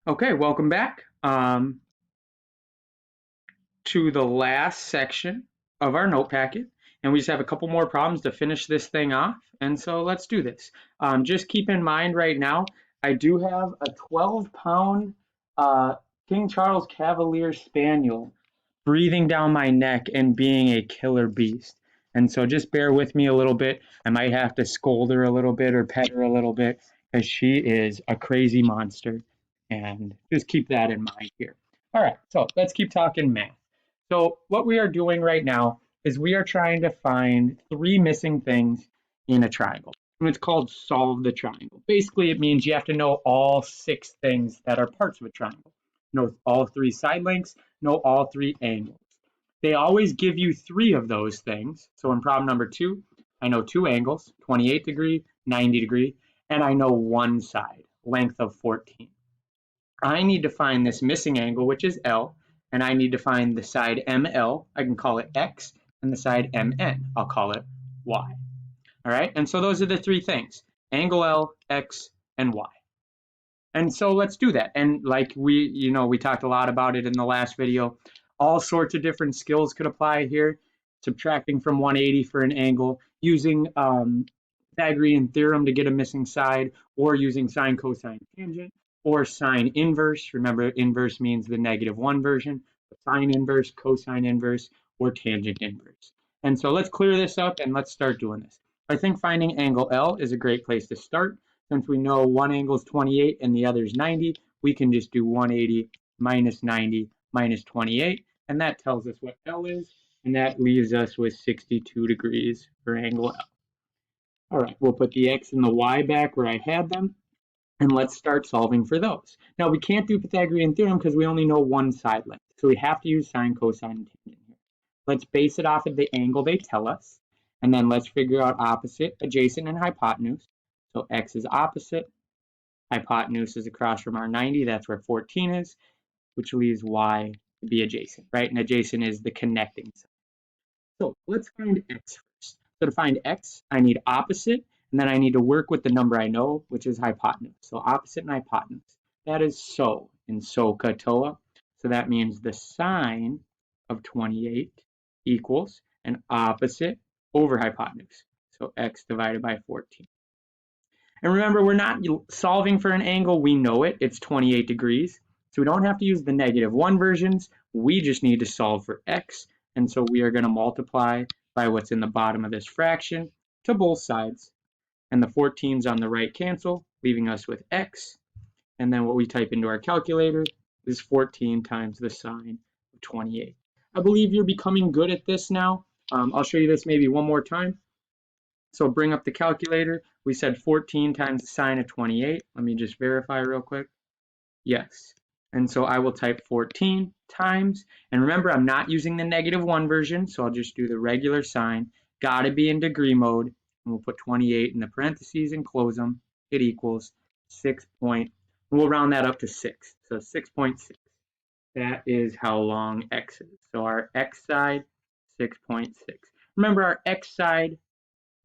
Okay, welcome back to the last section of our note packet. And we just have a couple more problems to finish this thing off. And so let's do this. Just keep in mind right now, I do have a 12-pound King Charles Cavalier Spaniel breathing down my neck and being a killer beast. And so just bear with me a little bit. I might have to scold her a little bit or pet her a little bit because she is a crazy monster. And just keep that in mind here. All right, so let's keep talking math. So what we are doing right now is we are trying to find three missing things in a triangle. And it's called solve the triangle. Basically, it means you have to know all six things that are parts of a triangle. Know all three side lengths, know all three angles. They always give you three of those things. So in problem number 2, I know two angles, 28 degree, 90 degree, and I know one side, length of 14. I need to find this missing angle, which is L, and I need to find the side ML, I can call it X, and the side MN, I'll call it Y. All right, and so those are the three things, angle L, X, and Y. And so let's do that. And like we talked a lot about it in the last video, all sorts of different skills could apply here, subtracting from 180 for an angle, using Pythagorean theorem to get a missing side, or using sine, cosine, tangent, or sine inverse. Remember, inverse means the -1 version, sine inverse, cosine inverse, or tangent inverse. And so let's clear this up and let's start doing this. I think finding angle L is a great place to start. Since we know one angle is 28 and the other is 90, we can just do 180 minus 90 minus 28, and that tells us what L is, and that leaves us with 62 degrees for angle L. All right, we'll put the X and the Y back where I had them, and let's start solving for those. Now, we can't do Pythagorean theorem because we only know one side length, so we have to use sine, cosine, and tangent here. Let's base it off of the angle they tell us, and then let's figure out opposite, adjacent, and hypotenuse. So X is opposite, hypotenuse is across from our 90, that's where 14 is, which leaves Y to be adjacent, right? And adjacent is the connecting side. So let's find X first. So to find X, I need opposite, and then I need to work with the number I know, which is hypotenuse. So opposite and hypotenuse. That is so in SOHCAHTOA. So that means the sine of 28 equals an opposite over hypotenuse. So X divided by 14. And remember, we're not solving for an angle. We know it. It's 28 degrees. So we don't have to use the -1 versions. We just need to solve for X. And so we are going to multiply by what's in the bottom of this fraction to both sides. And the 14s on the right cancel, leaving us with X. And then what we type into our calculator is 14 times the sine of 28. I believe you're becoming good at this now. I'll show you this maybe one more time. So bring up the calculator. We said 14 times the sine of 28. Let me just verify real quick. Yes. And so I will type 14 times. And remember, I'm not using the -1 version, so I'll just do the regular sign. Got to be in degree mode. And we'll put 28 in the parentheses and close them. It equals 6 point. We'll round that up to 6. So 6.6. That is how long X is. So our X side, 6.6. Remember, our X side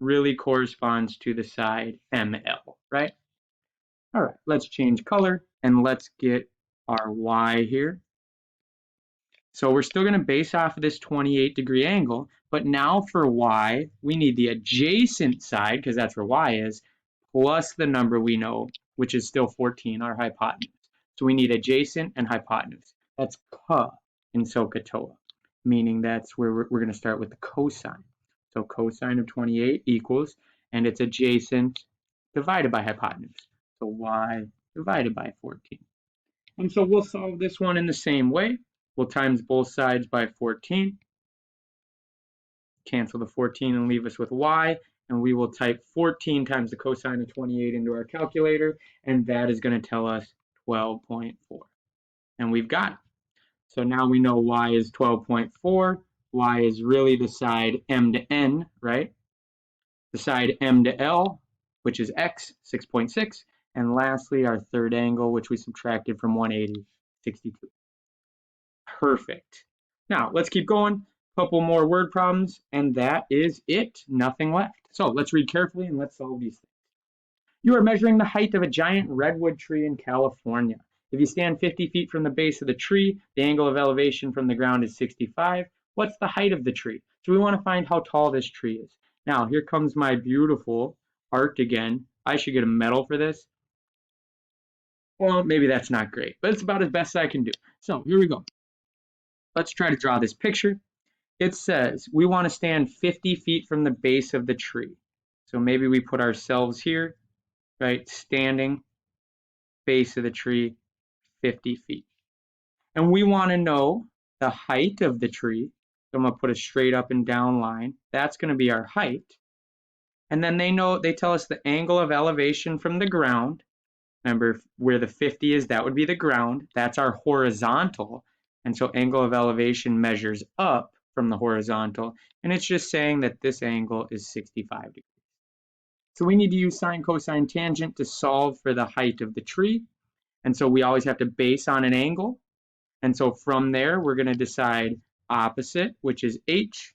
really corresponds to the side ML, right? All right, let's change color and let's get our Y here. So we're still going to base off of this 28-degree angle, but now for Y, we need the adjacent side, because that's where Y is, plus the number we know, which is still 14, our hypotenuse. So we need adjacent and hypotenuse. That's CA in SOHCAHTOA, meaning that's where we're going to start with the cosine. So cosine of 28 equals, and it's adjacent divided by hypotenuse. So Y divided by 14. And so we'll solve this one in the same way. We'll times both sides by 14. Cancel the 14 and leave us with Y. And we will type 14 times the cosine of 28 into our calculator. And that is going to tell us 12.4. And we've got it. So now we know Y is 12.4. Y is really the side M to N, right? The side M to L, which is X, 6.6. And lastly, our third angle, which we subtracted from 180, 62. Perfect. Now, let's keep going. Couple more word problems, and that is it. Nothing left. So let's read carefully and let's solve these things. You are measuring the height of a giant redwood tree in California. If you stand 50 feet from the base of the tree, the angle of elevation from the ground is 65. What's the height of the tree? So we want to find how tall this tree is. Now, here comes my beautiful art again. I should get a medal for this. Well, maybe that's not great, but it's about as best I can do. So here we go. Let's try to draw this picture. It says we want to stand 50 feet from the base of the tree. So maybe we put ourselves here, right? Standing, base of the tree, 50 feet. And we want to know the height of the tree. So I'm going to put a straight up and down line. That's going to be our height. And then they tell us the angle of elevation from the ground. Remember where the 50 is, that would be the ground. That's our horizontal. And so angle of elevation measures up from the horizontal. And it's just saying that this angle is 65 degrees. So we need to use sine, cosine, tangent to solve for the height of the tree. And so we always have to base on an angle. And so from there, we're going to decide opposite, which is h.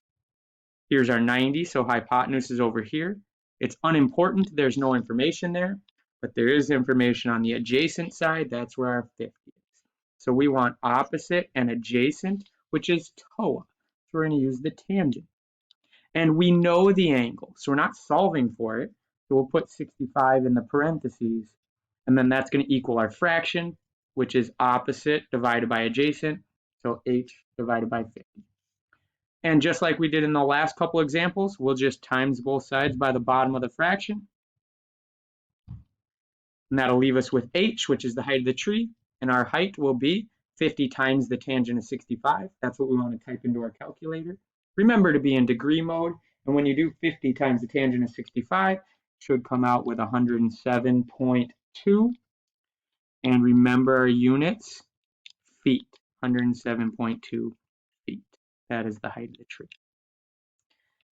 Here's our 90, so hypotenuse is over here. It's unimportant, there's no information there, but there is information on the adjacent side, that's where our 50 is. So we want opposite and adjacent, which is TOA. So we're going to use the tangent. And we know the angle, so we're not solving for it. So we'll put 65 in the parentheses, and then that's going to equal our fraction, which is opposite divided by adjacent, so h divided by 50. And just like we did in the last couple examples, we'll just times both sides by the bottom of the fraction. And that'll leave us with h, which is the height of the tree, and our height will be 50 times the tangent of 65. That's what we want to type into our calculator. Remember to be in degree mode, and when you do 50 times the tangent of 65, it should come out with 107.2. And remember our units, feet, 107.2 feet. That is the height of the tree.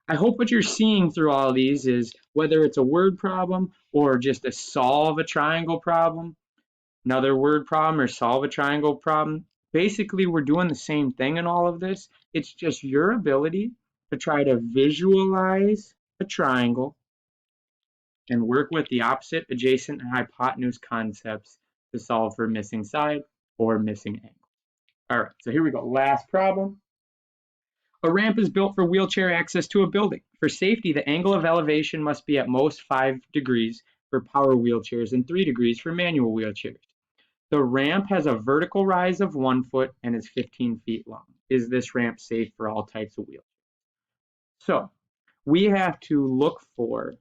I hope what you're seeing through all of these is whether it's a word problem or just a solve a triangle problem, another word problem or solve a triangle problem. Basically, we're doing the same thing in all of this. It's just your ability to try to visualize a triangle and work with the opposite, adjacent, and hypotenuse concepts to solve for missing side or missing angle. All right, so here we go. Last problem. A ramp is built for wheelchair access to a building. For safety, the angle of elevation must be at most 5 degrees for power wheelchairs and 3 degrees for manual wheelchairs. The ramp has a vertical rise of 1 foot and is 15 feet long. Is this ramp safe for all types of wheelchairs? So we have to look for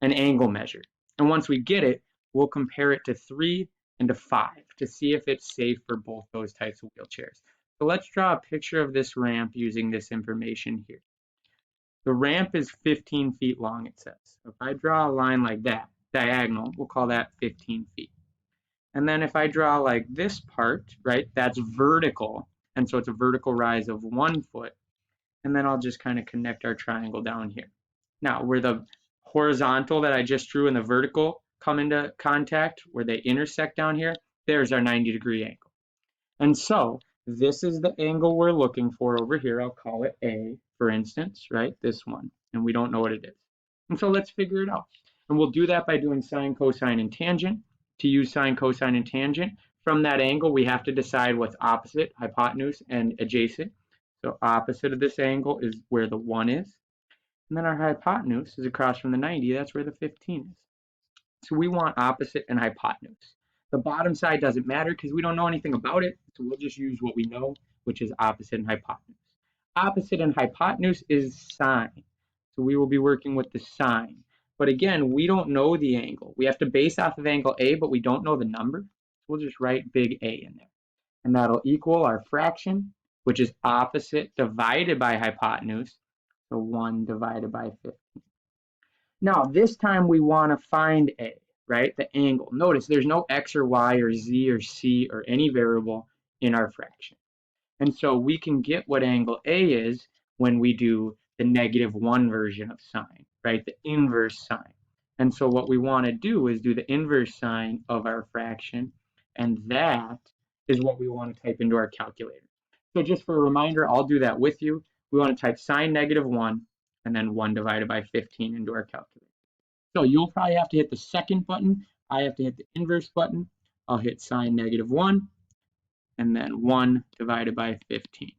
an angle measure. And once we get it, we'll compare it to 3 and to 5 to see if it's safe for both those types of wheelchairs. So let's draw a picture of this ramp using this information here. The ramp is 15 feet long, it says. So if I draw a line like that, diagonal, we'll call that 15 feet. And then if I draw like this part, right, that's vertical. And so it's a vertical rise of 1 foot. And then I'll just kind of connect our triangle down here. Now, where the horizontal that I just drew and the vertical come into contact, where they intersect down here, there's our 90-degree angle. And so this is the angle we're looking for over here. I'll call it A, for instance, right? This one. And we don't know what it is. And so let's figure it out. And we'll do that by doing sine, cosine, and tangent. To use sine, cosine, and tangent, from that angle, we have to decide what's opposite, hypotenuse, and adjacent. So opposite of this angle is where the 1 is. And then our hypotenuse is across from the 90. That's where the 15 is. So we want opposite and hypotenuse. The bottom side doesn't matter because we don't know anything about it. So we'll just use what we know, which is opposite and hypotenuse. Opposite and hypotenuse is sine. So we will be working with the sine. But again, we don't know the angle. We have to base off of angle A, but we don't know the number. So we'll just write big A in there. And that'll equal our fraction, which is opposite divided by hypotenuse. So 1 divided by 15. Now, this time we want to find A, right? The angle. Notice there's no X or Y or Z or C or any variable in our fraction. And so we can get what angle A is when we do the -1 version of sine, right? The inverse sine. And so what we want to do is do the inverse sine of our fraction, and that is what we want to type into our calculator. So just for a reminder, I'll do that with you. We want to type sine -1 and then 1 divided by 15 into our calculator. So you'll probably have to hit the second button. I have to hit the inverse button. I'll hit sine -1 and then 1 divided by 15.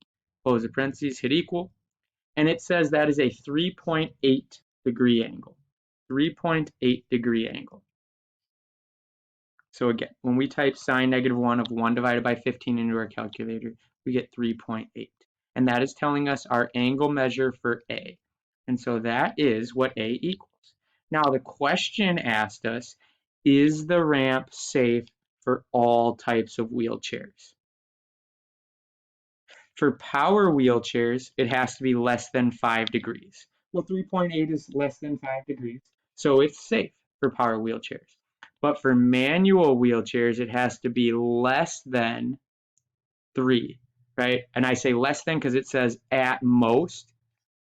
Close the parentheses, hit equal, and it says that is a 3.8 degree angle. 3.8 degree angle. So again, when we type sine -1 of 1 divided by 15 into our calculator, we get 3.8. And that is telling us our angle measure for A. And so that is what A equals. Now the question asked us, is the ramp safe for all types of wheelchairs? For power wheelchairs, it has to be less than 5 degrees. Well, 3.8 is less than 5 degrees, so it's safe for power wheelchairs. But for manual wheelchairs, it has to be less than 3, right? And I say less than because it says at most.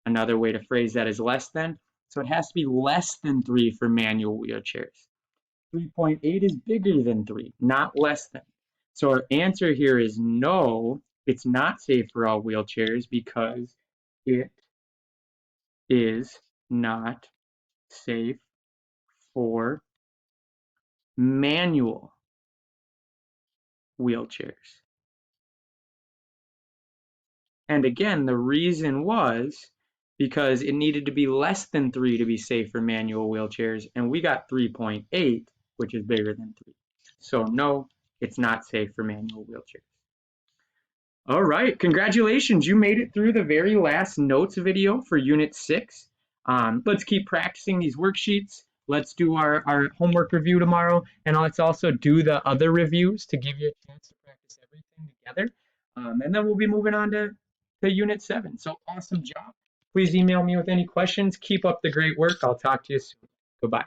Another way to phrase that is less than. So it has to be less than 3 for manual wheelchairs. 3.8 is bigger than 3, not less than. So our answer here is no, it's not safe for all wheelchairs because it is not safe for manual wheelchairs. And again, the reason was because it needed to be less than 3 to be safe for manual wheelchairs, and we got 3.8, which is bigger than 3. So no, it's not safe for manual wheelchairs. All right, congratulations. You made it through the very last notes video for Unit 6. Let's keep practicing these worksheets. Let's do our homework review tomorrow, and let's also do the other reviews to give you a chance to practice everything together. And then we'll be moving on to Unit 7. So awesome job. Please email me with any questions. Keep up the great work. I'll talk to you soon. Goodbye.